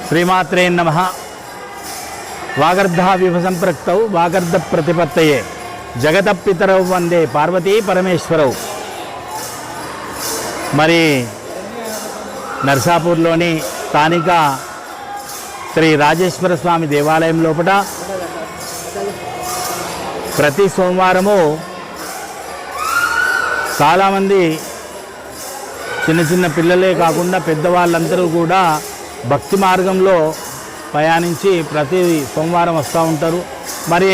శ్రీమాత్రే నమః. వాగర్ధావివ సంపృక్తౌ వాగర్ధ ప్రతిపత్తయే జగత పితరౌ వందే పార్వతీ పరమేశ్వరౌ. మరి నర్సాపూర్లోని స్థానిక శ్రీ రాజేశ్వర స్వామి దేవాలయం లోపల ప్రతి సోమవారము చాలామంది చిన్న చిన్న పిల్లలే కాకుండా పెద్దవాళ్ళందరూ కూడా భక్తి మార్గంలో ప్రయాణించి ప్రతి సోమవారం వస్తూ ఉంటారు. మరి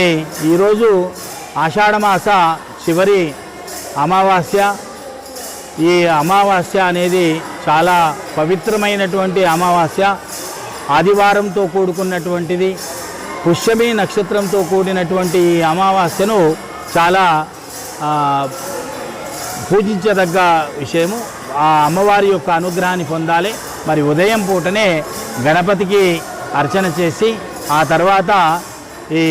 ఈరోజు ఆషాఢమాస చివరి అమావాస్య. ఈ అమావాస్య అనేది చాలా పవిత్రమైనటువంటి అమావాస్య. ఆదివారంతో కూడుకున్నటువంటిది. పుష్యమి నక్షత్రంతో కూడినటువంటి ఈ అమావాస్యను చాలా పూజించదగ్గ విషయము. ఆ అమ్మవారి యొక్క అనుగ్రహాన్ని పొందాలి. మరి ఉదయం పూటనే గణపతికి అర్చన చేసి ఆ తర్వాత ఈ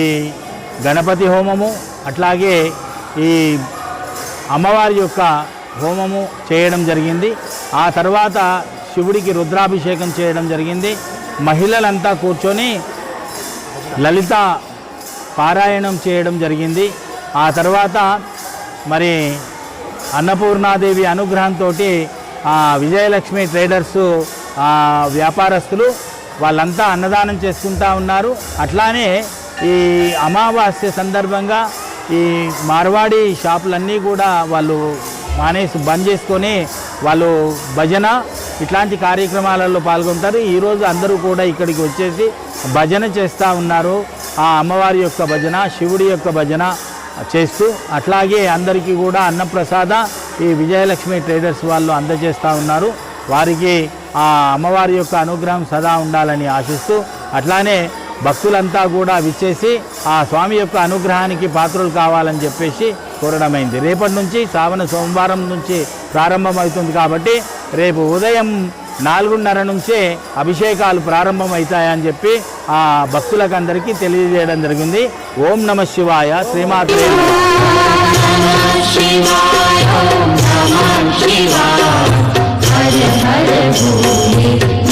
గణపతి హోమము అట్లాగే ఈ అమ్మవారి యొక్క హోమము చేయడం జరిగింది. ఆ తర్వాత శివుడికి రుద్రాభిషేకం చేయడం జరిగింది. మహిళలంతా కూర్చొని లలిత పారాయణం చేయడం జరిగింది. ఆ తర్వాత మరి అన్నపూర్ణాదేవి అనుగ్రహంతో విజయలక్ష్మి ట్రేడర్స్ వ్యాపారస్తులు వాళ్ళంతా అన్నదానం చేసుకుంటూ ఉన్నారు. అట్లానే ఈ అమావాస్య సందర్భంగా ఈ మార్వాడి షాపులన్నీ కూడా వాళ్ళు బంద్ చేసుకొని వాళ్ళు భజన ఇట్లాంటి కార్యక్రమాలలో పాల్గొంటారు. ఈరోజు అందరూ కూడా ఇక్కడికి వచ్చేసి భజన చేస్తూ ఉన్నారు. ఆ అమ్మవారి యొక్క భజన, శివుడి యొక్క భజన చేస్తూ అట్లాగే అందరికీ కూడా అన్నప్రసాద ఈ విజయలక్ష్మి ట్రేడర్స్ వాళ్ళు అందజేస్తూ ఉన్నారు. వారికి ఆ అమ్మవారి యొక్క అనుగ్రహం సదా ఉండాలని ఆశిస్తూ అట్లానే భక్తులంతా కూడా విచ్చేసి ఆ స్వామి యొక్క అనుగ్రహానికి పాత్రలు కావాలని చెప్పేసి కోరడమైంది. రేపటి నుంచి శ్రావణ సోమవారం నుంచి ప్రారంభమవుతుంది కాబట్టి రేపు ఉదయం 4:30 నుంచే అభిషేకాలు ప్రారంభమవుతాయని చెప్పి ఆ భక్తులకు అందరికీ తెలియజేయడం జరిగింది. ఓం నమః శివాయ. శ్రీమాత్రే నమః.